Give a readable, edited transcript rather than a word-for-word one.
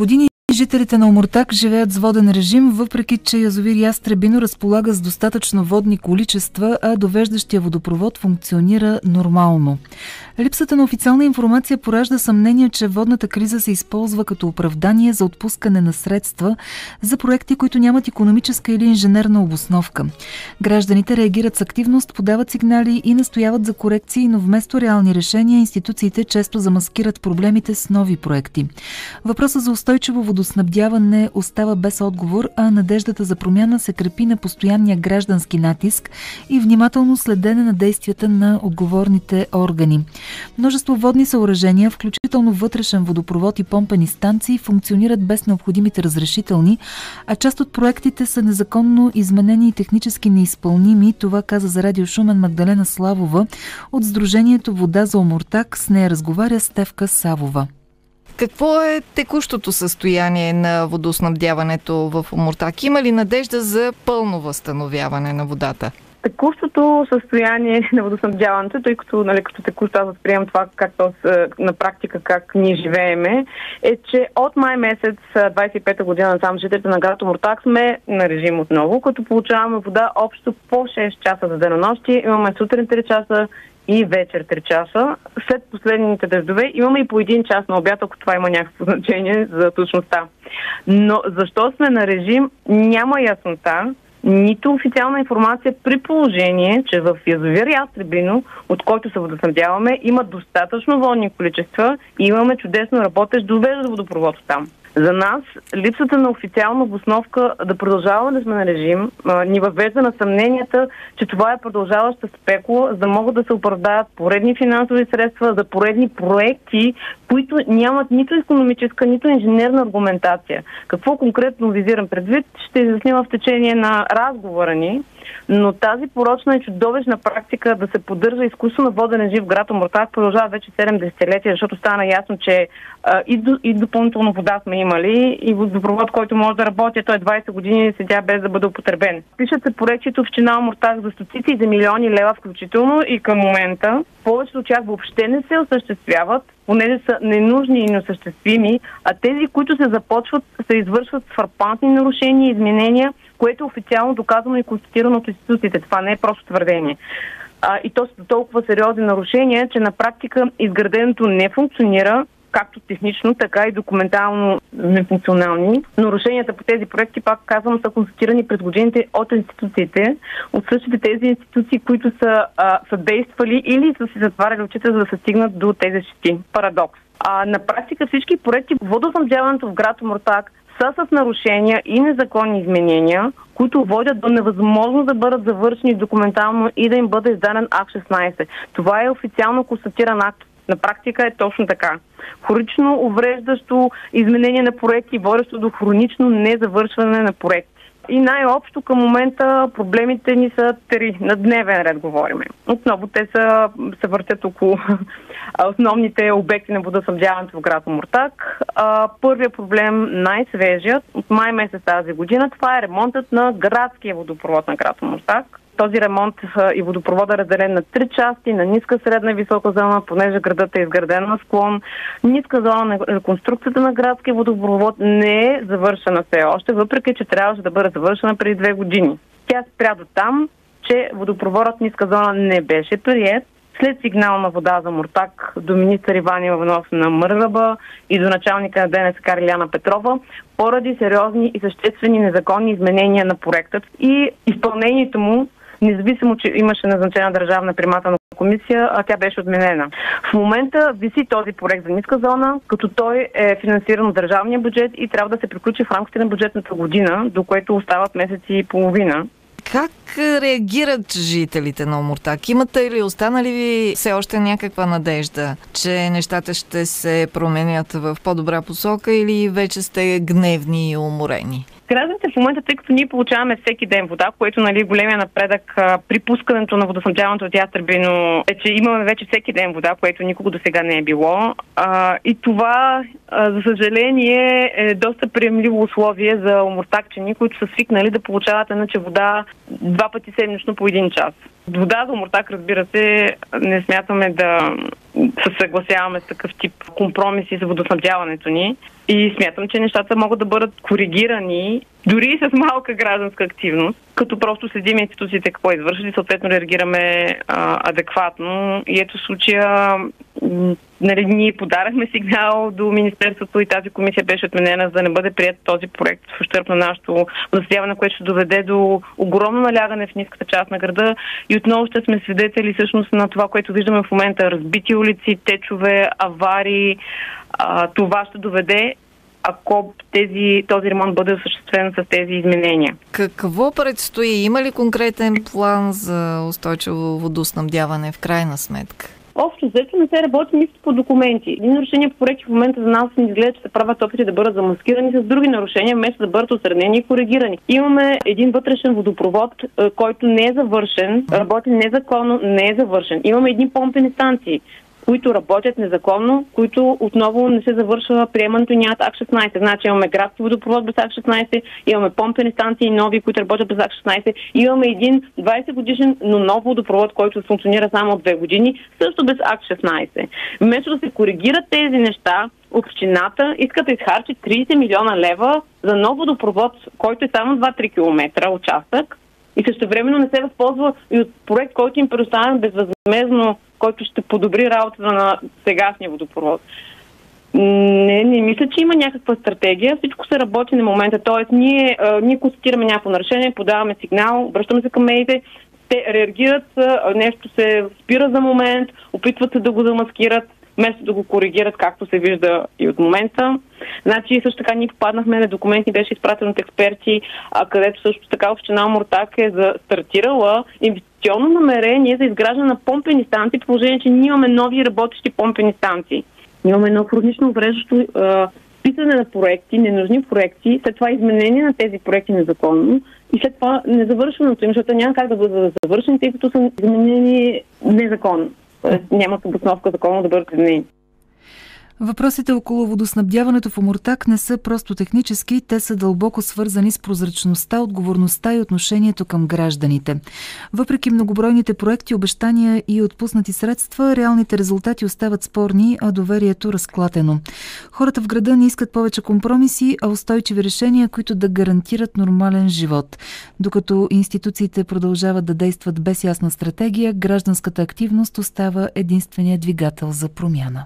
Години жителите на Омуртаг живеят с воден режим, въпреки че язовир Ястребино разполага с достатъчно водни количества, а довеждащия водопровод функционира нормално. Липсата на официална информация поражда съмнение, че водната криза се използва като оправдание за отпускане на средства за проекти, които нямат икономическа или инженерна обосновка. Гражданите реагират с активност, подават сигнали и настояват за корекции, но вместо реални решения институциите често замаскират проблемите с нови проекти. Въпросът за устойчиво водоснабдяване остава без отговор, а надеждата за промяна се крепи на постоянния граждански натиск и внимателно следене на действията на отговорните органи. Множество водни съоръжения, включително вътрешен водопровод и помпени станции, функционират без необходимите разрешителни, а част от проектите са незаконно изменени и технически неизпълними. Това каза за Радио Шумен Магдалена Славова от Сдружението Вода за Омуртаг. С нея разговаря Стефка Савова. Какво е текущото състояние на водоснабдяването в Омуртаг? Има ли надежда за пълно възстановяване на водата? Текущото състояние на водоснабдяването, тъй като, като текущо аз възприемам това на практика как ние живееме, е, че от май месец 25-та година насам жителите на град Омуртаг сме на режим отново, като получаваме вода общо по 6 часа за денонощие. Имаме сутрин 3 часа и вечер 3 часа. След последните дъждове имаме и по 1 час на обяд, ако това има някакво значение за точността. Но защо сме на режим, няма яснота, нито официална информация, при положение, че в язовир Ястребино, от който се водоснабдяваме, има достатъчно водни количества и имаме чудесно работещ довеждащ водопровод там. За нас липсата на официална обосновка да продължаваме да сме на режим ни въвежда на съмненията, че това е продължаваща спекула, за да могат да се оправдаят поредни финансови средства за поредни проекти, които нямат нито икономическа, нито инженерна аргументация. Какво конкретно визирам предвид, ще изясним в течение на разговора ни, но тази порочна и чудовищна практика да се поддържа изкуствено воден режим в град Омуртаг продължава вече 7 десетилетия, защото стана ясно, че и допълнително вода сме имали и водопровод, който може да работи, той 20 години седя без да бъде употребен. Пишат се проектите община Омуртаг за стотици и за милиони лева включително и към момента повечето от тях въобще не се осъществяват, понеже са ненужни и неосъществими, а тези, които се започват, се извършват с фрапантни нарушения и изменения, което е официално доказано и констатирано от институциите. Това не е просто твърдение. И то са толкова сериозни нарушения, че на практика изграденото не функционира, както технично, така и документално нефункционални. Нарушенията по тези проекти, пак казвам, са констатирани през годините от институциите, от същите тези институции, които са съдействали или са си затваряли очите, за да се стигнат до тези щети. Парадокс. На практика всички проекти по водоснабдяването в град Омуртаг са с нарушения и незаконни изменения, които водят до невъзможност да бъдат завършени документално и да им бъде издаден акт 16. Това е официално констатиран акт. На практика е точно така. Хронично увреждащо изменение на проекти, водещо до хронично незавършване на проекти. И най-общо към момента проблемите ни са 3. На дневен ред говорим. Отново те се въртят около основните обекти на водоснабдяването в град Омуртаг. Първият проблем, най-свежият, от май месец тази година, това е ремонтът на градския водопровод на град Омуртаг. Този ремонт и водопровода е разделен на 3 части, на ниска, средна и висока зона, понеже градът е изграден на склон. Ниска зона на реконструкцията на градския водопровод не е завършена все още, въпреки че трябваше да бъде завършена преди 2 години. Тя спря до там, че водопроводът ниска зона не беше приет. След сигнал на Вода за Омуртаг до министър Иван Иванов на МРРБ и до началника на ДНСК Лиляна Петрова, поради сериозни и съществени незаконни изменения на проектът и изпълнението му, независимо, че имаше назначена държавна примателна комисия, а тя беше отменена. В момента виси този проект за ниска зона, като той е финансиран от държавния бюджет и трябва да се приключи в рамките на бюджетната година, до което остават месеци и половина. Как реагират жителите на Омуртаг? Имате ли, останали ви все още някаква надежда, че нещата ще се променят в по-добра посока или вече сте гневни и уморени? Гражданите в момента, тъй като ние получаваме всеки ден вода, което големия напредък при пускането на водоснабдяването от Ястребино е, че имаме вече всеки ден вода, което никога до сега не е било. И това, за съжаление, е доста приемливо условие за омуртагчани, които са свикнали да получават иначе вода 2 пъти седмично по 1 час. Вода за Омуртаг, разбира се, не смятаме да се съгласяваме с такъв тип компромиси за водоснабдяването ни. И смятам, че нещата могат да бъдат коригирани дори и с малка гражданска активност, като просто следим институциите какво извършили, съответно реагираме адекватно. И ето в случая ние подарахме сигнал до Министерството и тази комисия беше отменена, за да не бъде прият този проект в ущърб на нашето водоснабдяване, което ще доведе до огромно налягане в ниската част на града. И отново ще сме свидетели всъщност на това, което виждаме в момента. Разбити улици, течове, аварии. Това ще доведе, ако този ремонт бъде осъществен с тези изменения. Какво предстои? Има ли конкретен план за устойчиво водоснабдяване в крайна сметка? Общо взето не се работи нищо по документи. Един нарушение по проекти в момента за нас не изглежда, че се правят опити да бъдат замаскирани с други нарушения, вместо да бъдат осреднени и коригирани. Имаме един вътрешен водопровод, който не е завършен, работи незаконно, не е завършен. Имаме едни помпени станции, които работят незаконно, които отново не се завършва приемането и нямат Акт 16. Значи имаме градски водопровод без Акт 16, имаме помпени станции нови, които работят без Акт 16, имаме един 20 годишен, но нов водопровод, който функционира само от 2 години, също без Акт 16. Вместо да се коригират тези неща, общината иска да изхарчи 30 милиона лева за нов водопровод, който е само 2-3 км участък и същевременно не се възползва и от проект, който им предоставя безвъзмездно, който ще подобри работата на сегашния водопровод. Не мисля, че има някаква стратегия. Всичко се работи на момента. Тоест, ние констатираме някакво нарушение, подаваме сигнал, обръщаме се към медиите, те реагират, нещо се спира за момент, опитват се да го замаскират, вместо да го коригират, както се вижда и от момента. Значи също така ние попаднахме на документи, беше изпратен от експерти, където също така община Омуртаг е стартирала инвестиционно намерение за изграждане на помпени станции, по положение, че ние имаме нови работещи помпени станции. Имаме едно хронично увреждащо писане на проекти, ненужни проекти, след това изменение на тези проекти незаконно и след това незавършеното им, защото няма как да бъдат завършени, тъй като са изменени незаконно. Няма обосновка законно да бъдат изменени. Въпросите около водоснабдяването в Омуртаг не са просто технически, те са дълбоко свързани с прозрачността, отговорността и отношението към гражданите. Въпреки многобройните проекти, обещания и отпуснати средства, реалните резултати остават спорни, а доверието разклатено. Хората в града не искат повече компромиси, а устойчиви решения, които да гарантират нормален живот. Докато институциите продължават да действат без ясна стратегия, гражданската активност остава единственият двигател за промяна.